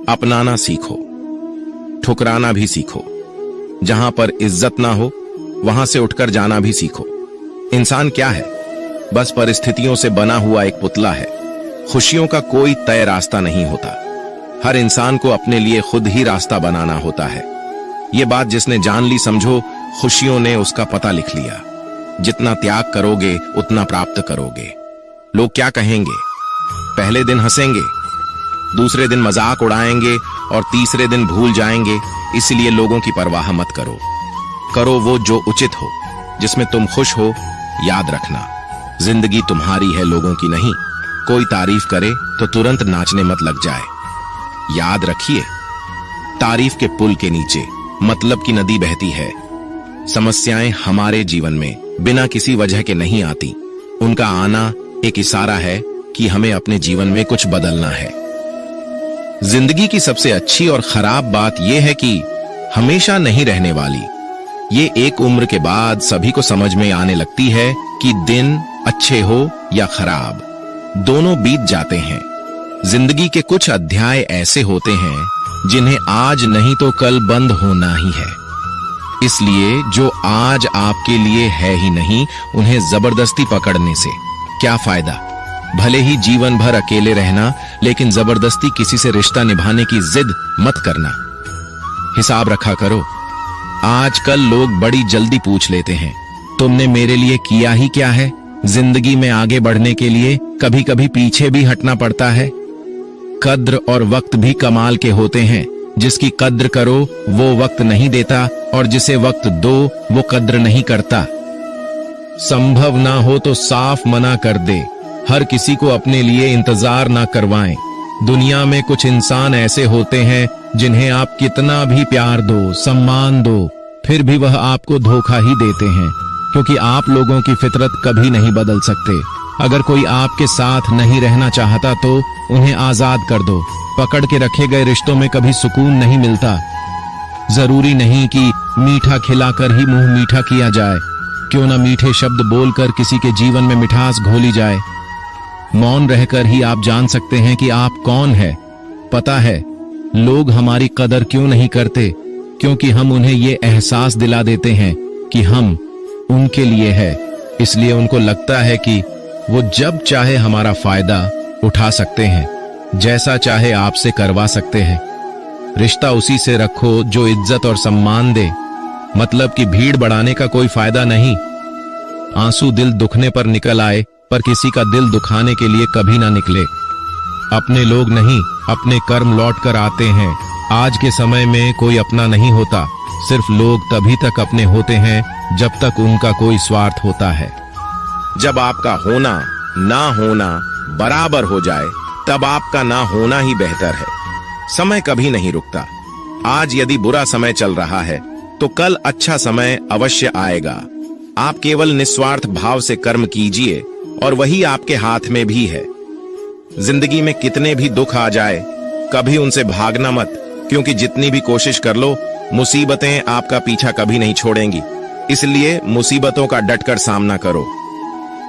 अपनाना सीखो, ठुकराना भी सीखो। जहां पर इज्जत ना हो वहां से उठकर जाना भी सीखो। इंसान क्या है? बस परिस्थितियों से बना हुआ एक पुतला है। खुशियों का कोई तय रास्ता नहीं होता। हर इंसान को अपने लिए खुद ही रास्ता बनाना होता है। ये बात जिसने जान ली, समझो खुशियों ने उसका पता लिख लिया। जितना त्याग करोगे उतना प्राप्त करोगे। लोग क्या कहेंगे? पहले दिन हंसेंगे, दूसरे दिन मजाक उड़ाएंगे और तीसरे दिन भूल जाएंगे। इसलिए लोगों की परवाह मत करो। करो वो जो उचित हो, जिसमें तुम खुश हो। याद रखना, जिंदगी तुम्हारी है, लोगों की नहीं। कोई तारीफ करे तो तुरंत नाचने मत लग जाए। याद रखिए, तारीफ के पुल के नीचे मतलब की नदी बहती है। समस्याएं हमारे जीवन में बिना किसी वजह के नहीं आती। उनका आना एक इशारा है कि हमें अपने जीवन में कुछ बदलना है। जिंदगी की सबसे अच्छी और खराब बात यह है कि हमेशा नहीं रहने वाली। ये एक उम्र के बाद सभी को समझ में आने लगती है कि दिन अच्छे हो या खराब, दोनों बीत जाते हैं। जिंदगी के कुछ अध्याय ऐसे होते हैं जिन्हें आज नहीं तो कल बंद होना ही है। इसलिए जो आज आपके लिए है ही नहीं, उन्हें जबरदस्ती पकड़ने से क्या फायदा। भले ही जीवन भर अकेले रहना, लेकिन जबरदस्ती किसी से रिश्ता निभाने की जिद मत करना। हिसाब रखा करो। आजकल लोग बड़ी जल्दी पूछ लेते हैं, तुमने मेरे लिए किया ही क्या है? जिंदगी में आगे बढ़ने के लिए कभी कभी पीछे भी हटना पड़ता है। कद्र और वक्त भी कमाल के होते हैं। जिसकी कद्र करो वो वक्त नहीं देता, और जिसे वक्त दो वो कद्र नहीं करता। संभव ना हो तो साफ मना कर दे। हर किसी को अपने लिए इंतजार ना करवाएं। दुनिया में कुछ इंसान ऐसे होते हैं जिन्हें आप कितना भी प्यार दो, सम्मान दो, फिर भी वह आपको धोखा ही देते हैं, क्योंकि आप लोगों की फितरत कभी नहीं बदल सकते। अगर कोई आपके साथ नहीं रहना चाहता तो उन्हें आजाद कर दो। पकड़ के रखे गए रिश्तों में कभी सुकून नहीं मिलता। जरूरी नहीं कि मीठा खिलाकर ही मुंह मीठा किया जाए। क्यों ना मीठे शब्द बोलकर किसी के जीवन में मिठास घोली जाए। मौन रहकर ही आप जान सकते हैं कि आप कौन है। पता है लोग हमारी कदर क्यों नहीं करते? क्योंकि हम उन्हें ये एहसास दिला देते हैं कि हम उनके लिए है। इसलिए उनको लगता है कि वो जब चाहे हमारा फायदा उठा सकते हैं, जैसा चाहे आपसे करवा सकते हैं। रिश्ता उसी से रखो जो इज्जत और सम्मान दे। मतलब कि भीड़ बढ़ाने का कोई फायदा नहीं। आंसू दिल दुखने पर निकल आए, पर किसी का दिल दुखाने के लिए कभी ना निकले। अपने लोग नहीं, अपने कर्म लौट कर आते हैं। आज के समय में कोई अपना नहीं होता। सिर्फ लोग तभी तक अपने होते हैं जब तक उनका कोई स्वार्थ होता है। जब आपका होना ना होना बराबर हो जाए, तब आपका ना होना ही बेहतर है। समय कभी नहीं रुकता। आज यदि बुरा समय चल रहा है तो कल अच्छा समय अवश्य आएगा। आप केवल निस्वार्थ भाव से कर्म कीजिए और वही आपके हाथ में भी है। जिंदगी में कितने भी दुख आ जाए, कभी उनसे भागना मत, क्योंकि जितनी भी कोशिश कर लो, मुसीबतें आपका पीछा कभी नहीं छोड़ेंगी। इसलिए मुसीबतों का डटकर सामना करो।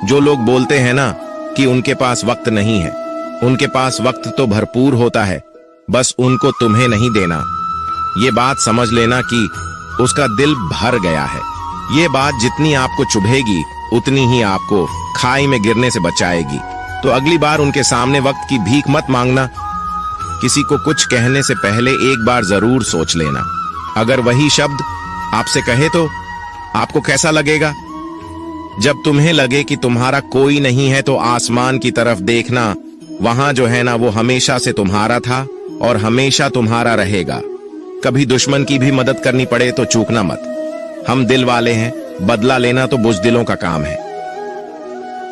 जो लोग बोलते हैं ना कि उनके पास वक्त नहीं है, उनके पास वक्त तो भरपूर होता है, बस उनको तुम्हें नहीं देना। ये बात समझ लेना कि उसका दिल भर गया है। ये बात जितनी आपको चुभेगी उतनी ही आपको खाई में गिरने से बचाएगी। तो अगली बार उनके सामने वक्त की भीख मत मांगना। किसी को कुछ कहने से पहले एक बार जरूर सोच लेना। अगर वही शब्द आपसे कहे तो आपको कैसा लगेगा? जब तुम्हें लगे कि तुम्हारा कोई नहीं है तो आसमान की तरफ देखना। वहां जो है ना वो हमेशा से तुम्हारा था और हमेशा तुम्हारा रहेगा। कभी दुश्मन की भी मदद करनी पड़े तो चूकना मत। हम दिल वाले हैं, बदला लेना तो बुज़दिलों का काम है।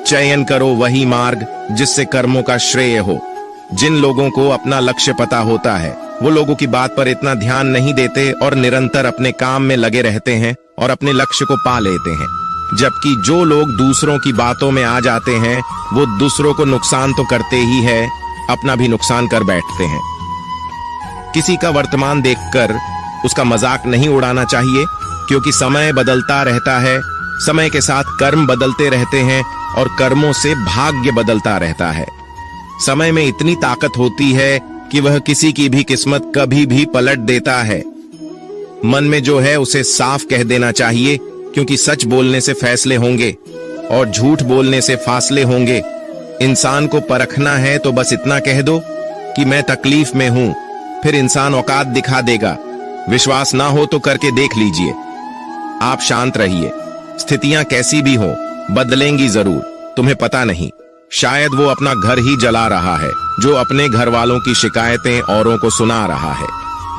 चयन करो वही मार्ग जिससे कर्मों का श्रेय हो। जिन लोगों को अपना लक्ष्य पता होता है वो लोगों की बात पर इतना ध्यान नहीं देते और निरंतर अपने काम में लगे रहते हैं और अपने लक्ष्य को पा लेते हैं। जबकि जो लोग दूसरों की बातों में आ जाते हैं वो दूसरों को नुकसान तो करते ही है, अपना भी नुकसान कर बैठते हैं। किसी का वर्तमान देखकर उसका मजाक नहीं उड़ाना चाहिए, क्योंकि समय बदलता रहता है। समय के साथ कर्म बदलते रहते हैं और कर्मों से भाग्य बदलता रहता है। समय में इतनी ताकत होती है कि वह किसी की भी किस्मत कभी भी पलट देता है। मन में जो है उसे साफ कह देना चाहिए, क्योंकि सच बोलने से फैसले होंगे और झूठ बोलने से फासले होंगे। इंसान को परखना है तो बस इतना कह दो कि मैं तकलीफ में हूं, फिर इंसान औकात दिखा देगा। विश्वास ना हो तो करके देख लीजिए। आप शांत रहिए, स्थितियां कैसी भी हो बदलेंगी जरूर, तुम्हें पता नहीं। शायद वो अपना घर ही जला रहा है जो अपने घर वालों की शिकायतें औरों को सुना रहा है।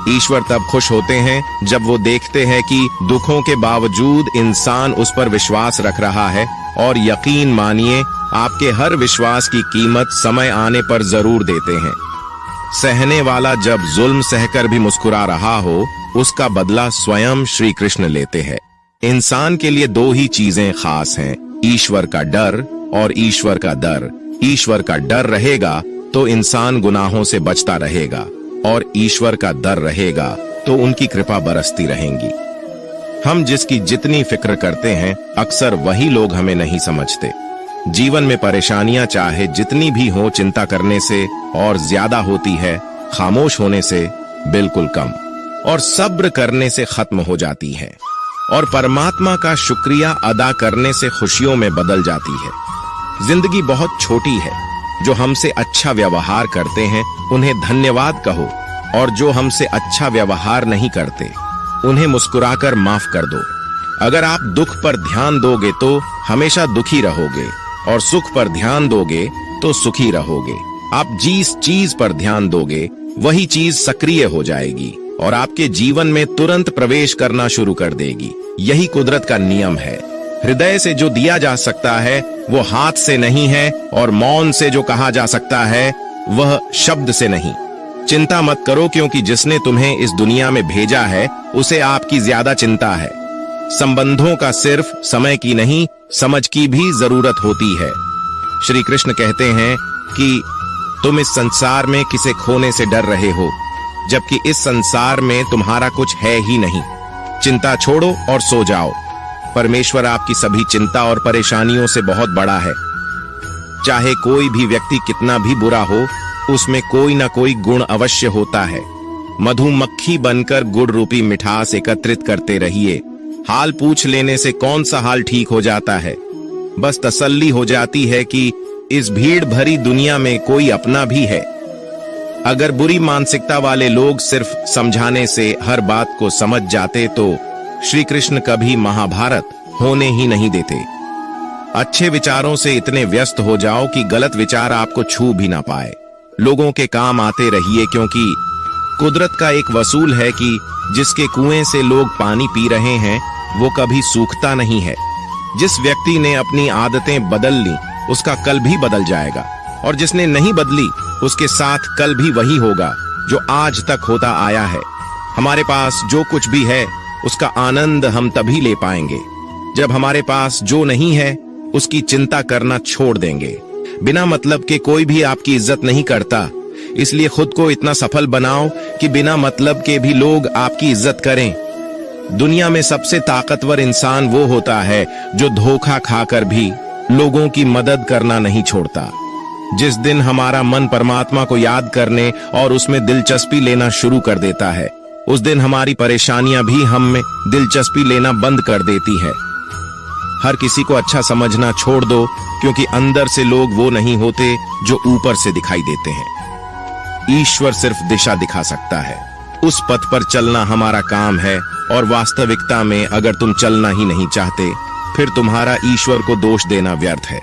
ईश्वर तब खुश होते हैं जब वो देखते हैं कि दुखों के बावजूद इंसान उस पर विश्वास रख रहा है, और यकीन मानिए आपके हर विश्वास की कीमत समय आने पर जरूर देते हैं। सहने वाला जब जुल्म सहकर भी मुस्कुरा रहा हो, उसका बदला स्वयं श्री कृष्ण लेते हैं। इंसान के लिए दो ही चीजें खास हैं, ईश्वर का डर और ईश्वर का दर। ईश्वर का डर रहेगा तो इंसान गुनाहों से बचता रहेगा, और ईश्वर का दर रहेगा तो उनकी कृपा बरसती रहेंगी। हम जिसकी जितनी फिक्र करते हैं, अक्सर वही लोग हमें नहीं समझते। जीवन में परेशानियां चाहे जितनी भी हो, चिंता करने से और ज्यादा होती है, खामोश होने से बिल्कुल कम, और सब्र करने से खत्म हो जाती है, और परमात्मा का शुक्रिया अदा करने से खुशियों में बदल जाती है। जिंदगी बहुत छोटी है, जो हमसे अच्छा व्यवहार करते हैं उन्हें धन्यवाद कहो, और जो हमसे अच्छा व्यवहार नहीं करते उन्हें मुस्कुराकर माफ कर दो। अगर आप दुख पर ध्यान दोगे तो हमेशा दुखी रहोगे, और सुख पर ध्यान दोगे तो सुखी रहोगे। आप जिस चीज पर ध्यान दोगे वही चीज सक्रिय हो जाएगी और आपके जीवन में तुरंत प्रवेश करना शुरू कर देगी। यही कुदरत का नियम है। हृदय से जो दिया जा सकता है वो हाथ से नहीं है, और मौन से जो कहा जा सकता है वह शब्द से नहीं। चिंता मत करो, क्योंकि जिसने तुम्हें इस दुनिया में भेजा है उसे आपकी ज्यादा चिंता है। संबंधों का सिर्फ समय की नहीं, समझ की भी जरूरत होती है। श्री कृष्ण कहते हैं कि तुम इस संसार में किसे खोने से डर रहे हो, जबकि इस संसार में तुम्हारा कुछ है ही नहीं। चिंता छोड़ो और सो जाओ। परमेश्वर आपकी सभी चिंता और परेशानियों से बहुत बड़ा है। चाहे कोई भी व्यक्ति कितना भी बुरा हो, उसमें कोई ना कोई गुण अवश्य होता है। मधुमक्खी बनकर गुड़ रूपी मिठास एकत्रित करते रहिए। हाल पूछ लेने से कौन सा हाल ठीक हो जाता है। बस तसल्ली हो जाती है कि इस भीड़ भरी दुनिया में कोई अपना भी है। अगर बुरी मानसिकता वाले लोग सिर्फ समझाने से हर बात को समझ जाते तो श्री कृष्ण कभी महाभारत होने ही नहीं देते। अच्छे विचारों से इतने व्यस्त हो जाओ कि गलत विचार आपको छू भी ना पाए। लोगों के काम आते रहिए, क्योंकि कुदरत का एक वसूल है कि जिसके कुएं से लोग पानी पी रहे हैं वो कभी सूखता नहीं है। जिस व्यक्ति ने अपनी आदतें बदल ली उसका कल भी बदल जाएगा, और जिसने नहीं बदली उसके साथ कल भी वही होगा जो आज तक होता आया है। हमारे पास जो कुछ भी है उसका आनंद हम तभी ले पाएंगे जब हमारे पास जो नहीं है उसकी चिंता करना छोड़ देंगे। बिना मतलब के कोई भी आपकी इज्जत नहीं करता, इसलिए खुद को इतना सफल बनाओ कि बिना मतलब के भी लोग आपकी इज्जत करें। दुनिया में सबसे ताकतवर इंसान वो होता है जो धोखा खाकर भी लोगों की मदद करना नहीं छोड़ता। जिस दिन हमारा मन परमात्मा को याद करने और उसमें दिलचस्पी लेना शुरू कर देता है, उस दिन हमारी परेशानियां भी हम में दिलचस्पी लेना बंद कर देती है। हर किसी को अच्छा समझना छोड़ दो, क्योंकि अंदर से लोग वो नहीं होते जो ऊपर से दिखाई देते हैं। ईश्वर सिर्फ दिशा दिखा सकता है, उस पथ पर चलना हमारा काम है। और वास्तविकता में अगर तुम चलना ही नहीं चाहते, फिर तुम्हारा ईश्वर को दोष देना व्यर्थ है।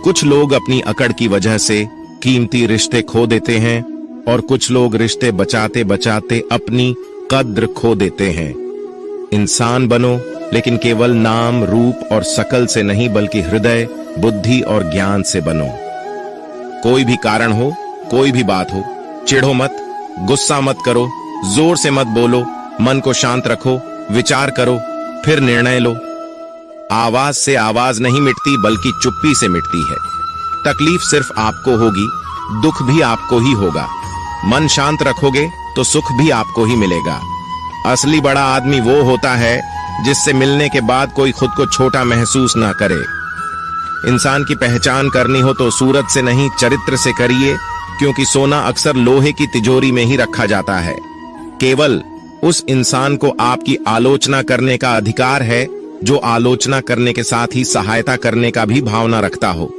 कुछ लोग अपनी अकड़ की वजह से कीमती रिश्ते खो देते हैं, और कुछ लोग रिश्ते बचाते बचाते अपनी कद्र खो देते हैं। इंसान बनो, लेकिन केवल नाम, रूप और शकल से नहीं, बल्कि हृदय, बुद्धि और ज्ञान से बनो। कोई भी कारण हो, कोई भी बात हो, चिढ़ो मत, गुस्सा मत करो, जोर से मत बोलो, मन को शांत रखो, विचार करो, फिर निर्णय लो। आवाज से आवाज नहीं मिटती, बल्कि चुप्पी से मिटती है। तकलीफ सिर्फ आपको होगी, दुख भी आपको ही होगा। मन शांत रखोगे तो सुख भी आपको ही मिलेगा। असली बड़ा आदमी वो होता है जिससे मिलने के बाद कोई खुद को छोटा महसूस ना करे। इंसान की पहचान करनी हो तो सूरत से नहीं चरित्र से करिए, क्योंकि सोना अक्सर लोहे की तिजोरी में ही रखा जाता है। केवल उस इंसान को आपकी आलोचना करने का अधिकार है जो आलोचना करने के साथ ही सहायता करने का भी भावना रखता हो।